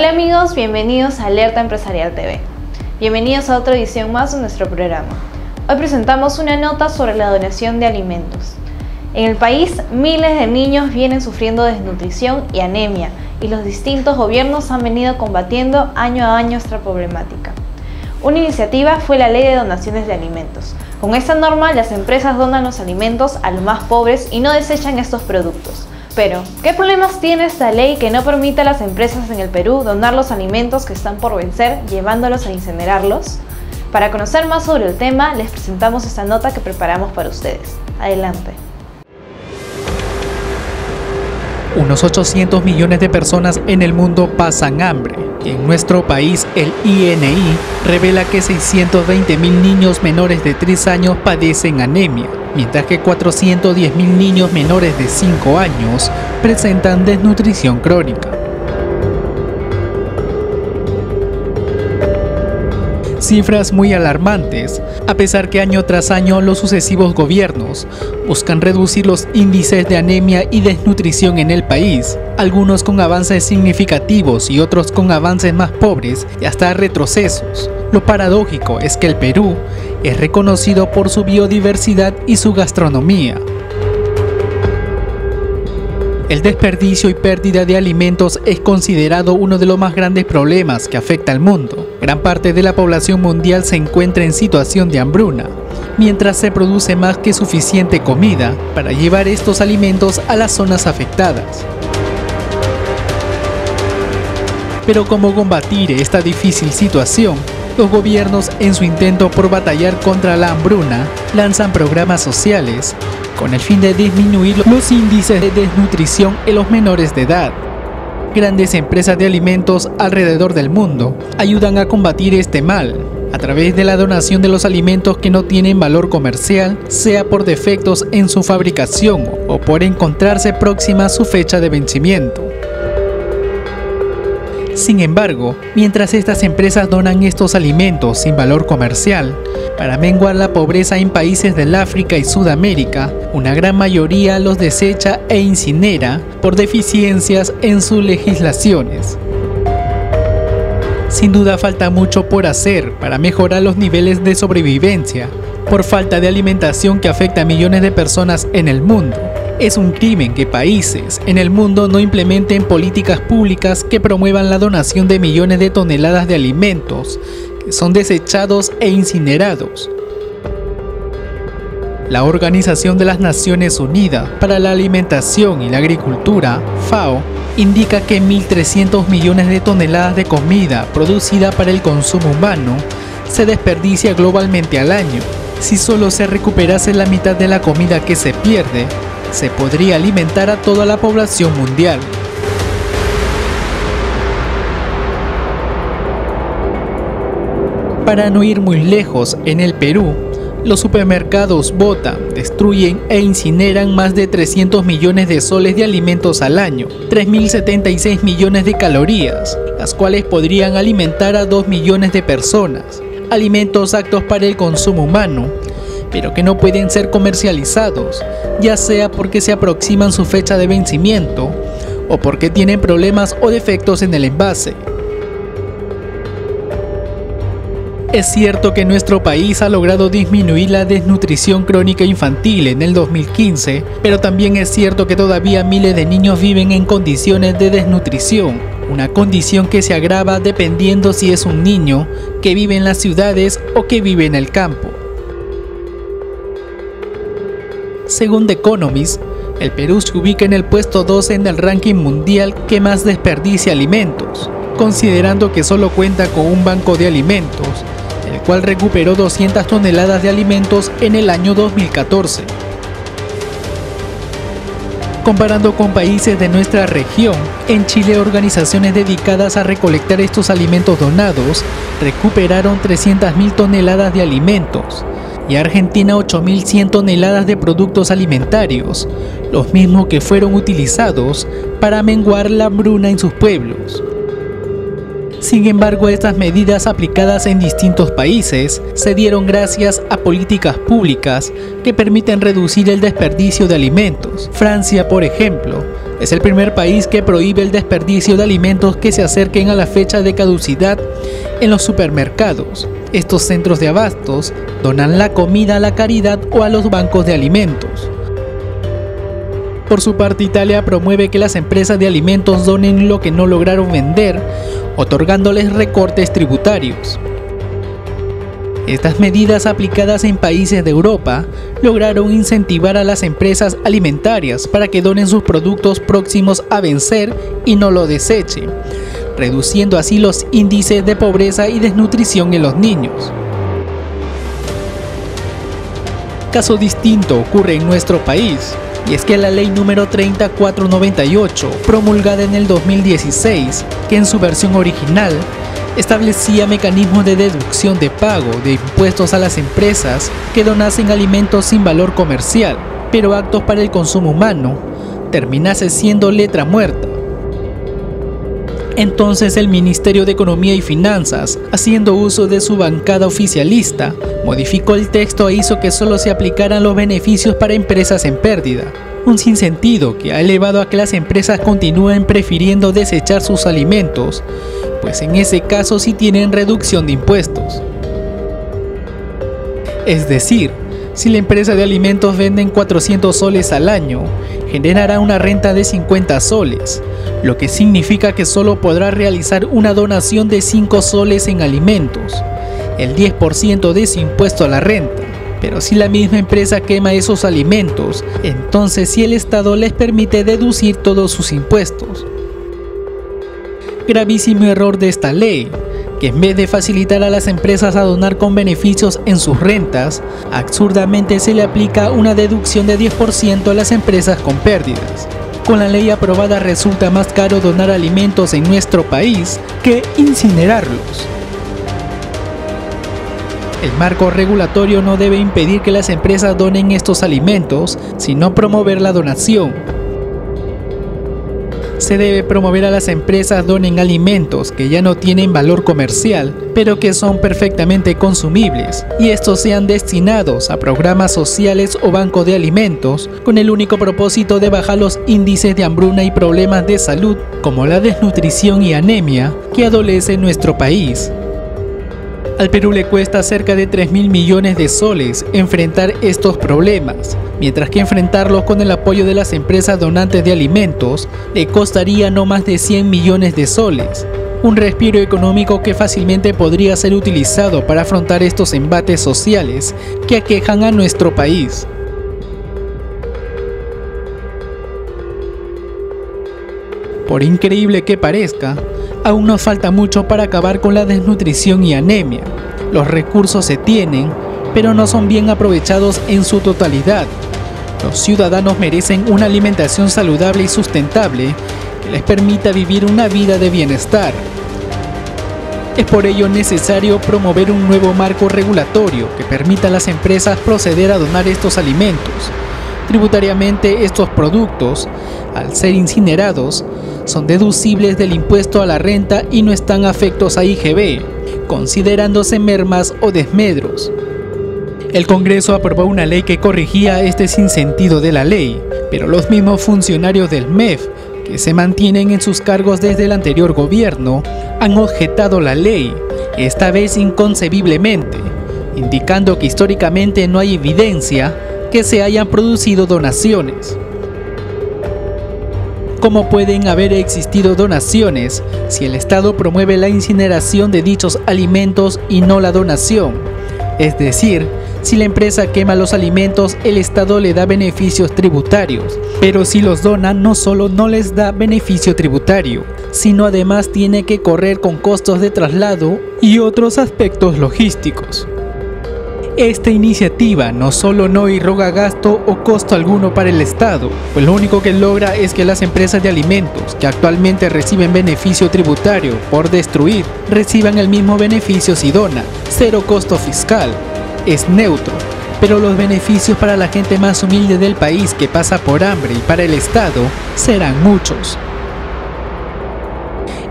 Hola amigos, bienvenidos a Alerta Empresarial TV. Bienvenidos a otra edición más de nuestro programa. Hoy presentamos una nota sobre la donación de alimentos. En el país, miles de niños vienen sufriendo desnutrición y anemia, y los distintos gobiernos han venido combatiendo año a año esta problemática. Una iniciativa fue la Ley de Donaciones de Alimentos. Con esta norma, las empresas donan los alimentos a los más pobres y no desechan estos productos. Pero, ¿qué problemas tiene esta ley que no permite a las empresas en el Perú donar los alimentos que están por vencer, llevándolos a incinerarlos? Para conocer más sobre el tema, les presentamos esta nota que preparamos para ustedes. Adelante. Unos 800 millones de personas en el mundo pasan hambre. En nuestro país, el INI revela que 620.000 niños menores de 3 años padecen anemia, mientras que 410.000 niños menores de 5 años presentan desnutrición crónica. Cifras muy alarmantes, a pesar que año tras año los sucesivos gobiernos buscan reducir los índices de anemia y desnutrición en el país, algunos con avances significativos y otros con avances más pobres y hasta retrocesos. Lo paradójico es que el Perú es reconocido por su biodiversidad y su gastronomía. El desperdicio y pérdida de alimentos es considerado uno de los más grandes problemas que afecta al mundo. Gran parte de la población mundial se encuentra en situación de hambruna, mientras se produce más que suficiente comida para llevar estos alimentos a las zonas afectadas. Pero ¿cómo combatir esta difícil situación? Los gobiernos, en su intento por batallar contra la hambruna, lanzan programas sociales con el fin de disminuir los índices de desnutrición en los menores de edad. Grandes empresas de alimentos alrededor del mundo ayudan a combatir este mal a través de la donación de los alimentos que no tienen valor comercial, sea por defectos en su fabricación o por encontrarse próxima a su fecha de vencimiento. Sin embargo, mientras estas empresas donan estos alimentos sin valor comercial, para menguar la pobreza en países del África y Sudamérica, una gran mayoría los desecha e incinera por deficiencias en sus legislaciones. Sin duda falta mucho por hacer para mejorar los niveles de sobrevivencia por falta de alimentación que afecta a millones de personas en el mundo. Es un crimen que países en el mundo no implementen políticas públicas que promuevan la donación de millones de toneladas de alimentos que son desechados e incinerados. La Organización de las Naciones Unidas para la Alimentación y la Agricultura, FAO, indica que 1.300 millones de toneladas de comida producida para el consumo humano se desperdicia globalmente al año. Si solo se recuperase la mitad de la comida que se pierde, se podría alimentar a toda la población mundial. Para no ir muy lejos, en el Perú, los supermercados botan, destruyen e incineran más de 300 millones de soles de alimentos al año, 3.076 millones de calorías, las cuales podrían alimentar a 2 millones de personas. Alimentos aptos para el consumo humano, pero que no pueden ser comercializados, ya sea porque se aproximan su fecha de vencimiento o porque tienen problemas o defectos en el envase. Es cierto que nuestro país ha logrado disminuir la desnutrición crónica infantil en el 2015, pero también es cierto que todavía miles de niños viven en condiciones de desnutrición, una condición que se agrava dependiendo si es un niño que vive en las ciudades o que vive en el campo. Según The Economist, el Perú se ubica en el puesto 12 en el ranking mundial que más desperdicia alimentos, considerando que solo cuenta con un banco de alimentos, el cual recuperó 200 toneladas de alimentos en el año 2014. Comparando con países de nuestra región, en Chile organizaciones dedicadas a recolectar estos alimentos donados recuperaron 300.000 toneladas de alimentos, y Argentina 8.100 toneladas de productos alimentarios, los mismos que fueron utilizados para menguar la hambruna en sus pueblos. Sin embargo, estas medidas aplicadas en distintos países se dieron gracias a políticas públicas que permiten reducir el desperdicio de alimentos. Francia, por ejemplo, es el primer país que prohíbe el desperdicio de alimentos que se acerquen a la fecha de caducidad en los supermercados. Estos centros de abastos donan la comida a la caridad o a los bancos de alimentos. Por su parte, Italia promueve que las empresas de alimentos donen lo que no lograron vender, otorgándoles recortes tributarios. Estas medidas aplicadas en países de Europa lograron incentivar a las empresas alimentarias para que donen sus productos próximos a vencer y no lo desechen, reduciendo así los índices de pobreza y desnutrición en los niños. Caso distinto ocurre en nuestro país, y es que la ley número 30498, promulgada en el 2016, que en su versión original establecía mecanismos de deducción de pago de impuestos a las empresas que donasen alimentos sin valor comercial, pero aptos para el consumo humano, terminase siendo letra muerta. Entonces el Ministerio de Economía y Finanzas, haciendo uso de su bancada oficialista, modificó el texto e hizo que solo se aplicaran los beneficios para empresas en pérdida. Un sinsentido que ha elevado a que las empresas continúen prefiriendo desechar sus alimentos, pues en ese caso sí tienen reducción de impuestos. Es decir, si la empresa de alimentos vende 400 soles al año, generará una renta de 50 soles, lo que significa que solo podrá realizar una donación de 5 soles en alimentos, el 10% de su impuesto a la renta. Pero si la misma empresa quema esos alimentos, entonces sí el Estado les permite deducir todos sus impuestos. Gravísimo error de esta ley, que en vez de facilitar a las empresas a donar con beneficios en sus rentas, absurdamente se le aplica una deducción de 10% a las empresas con pérdidas. Con la ley aprobada resulta más caro donar alimentos en nuestro país que incinerarlos. El marco regulatorio no debe impedir que las empresas donen estos alimentos, sino promover la donación. Se debe promover a las empresas donen alimentos que ya no tienen valor comercial, pero que son perfectamente consumibles, y estos sean destinados a programas sociales o bancos de alimentos, con el único propósito de bajar los índices de hambruna y problemas de salud, como la desnutrición y anemia, que adolece en nuestro país. Al Perú le cuesta cerca de 3.000 millones de soles enfrentar estos problemas, mientras que enfrentarlos con el apoyo de las empresas donantes de alimentos le costaría no más de 100 millones de soles. Un respiro económico que fácilmente podría ser utilizado para afrontar estos embates sociales que aquejan a nuestro país. Por increíble que parezca, aún nos falta mucho para acabar con la desnutrición y anemia. Los recursos se tienen, pero no son bien aprovechados en su totalidad. Los ciudadanos merecen una alimentación saludable y sustentable que les permita vivir una vida de bienestar. Es por ello necesario promover un nuevo marco regulatorio que permita a las empresas proceder a donar estos alimentos. Tributariamente, estos productos, al ser incinerados, son deducibles del impuesto a la renta y no están afectos a IGB, considerándose mermas o desmedros. El Congreso aprobó una ley que corregía este sinsentido de la ley, pero los mismos funcionarios del MEF, que se mantienen en sus cargos desde el anterior gobierno, han objetado la ley, esta vez inconcebiblemente, indicando que históricamente no hay evidencia que se hayan producido donaciones. ¿Cómo pueden haber existido donaciones si el Estado promueve la incineración de dichos alimentos y no la donación? Es decir, si la empresa quema los alimentos, el Estado le da beneficios tributarios, pero si los dona, no solo no les da beneficio tributario, sino además tiene que correr con costos de traslado y otros aspectos logísticos. Esta iniciativa no solo no irroga gasto o costo alguno para el Estado, pues lo único que logra es que las empresas de alimentos que actualmente reciben beneficio tributario por destruir, reciban el mismo beneficio si donan, cero costo fiscal, es neutro, pero los beneficios para la gente más humilde del país que pasa por hambre y para el Estado serán muchos.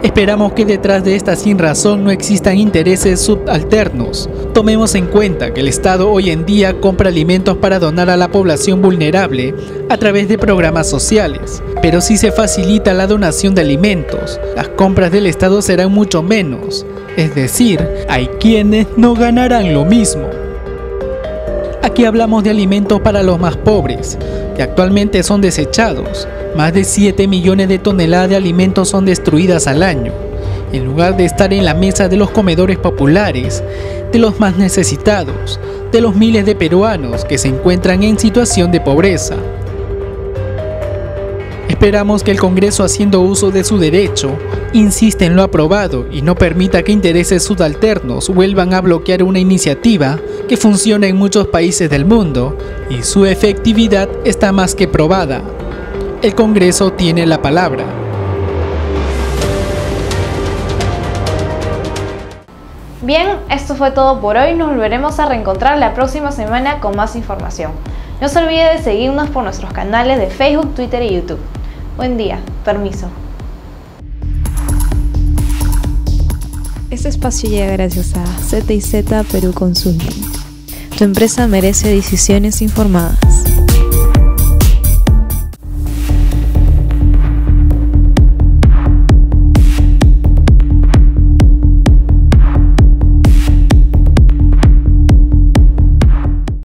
Esperamos que detrás de esta sinrazón no existan intereses subalternos. tomemos en cuenta que el Estado hoy en día compra alimentos para donar a la población vulnerable a través de programas sociales. Pero si se facilita la donación de alimentos, las compras del Estado serán mucho menos. Es decir, hay quienes no ganarán lo mismo. Aquí hablamos de alimentos para los más pobres, que actualmente son desechados. Más de 7 millones de toneladas de alimentos son destruidas al año, en lugar de estar en la mesa de los comedores populares, de los más necesitados, de los miles de peruanos que se encuentran en situación de pobreza. Esperamos que el Congreso, haciendo uso de su derecho, insista en lo aprobado y no permita que intereses subalternos vuelvan a bloquear una iniciativa que funciona en muchos países del mundo y su efectividad está más que probada. El Congreso tiene la palabra. Bien, esto fue todo por hoy. Nos volveremos a reencontrar la próxima semana con más información. No se olvide de seguirnos por nuestros canales de Facebook, Twitter y YouTube. Buen día. Permiso. Este espacio llega gracias a Z&Z Perú Consulting. Tu empresa merece decisiones informadas.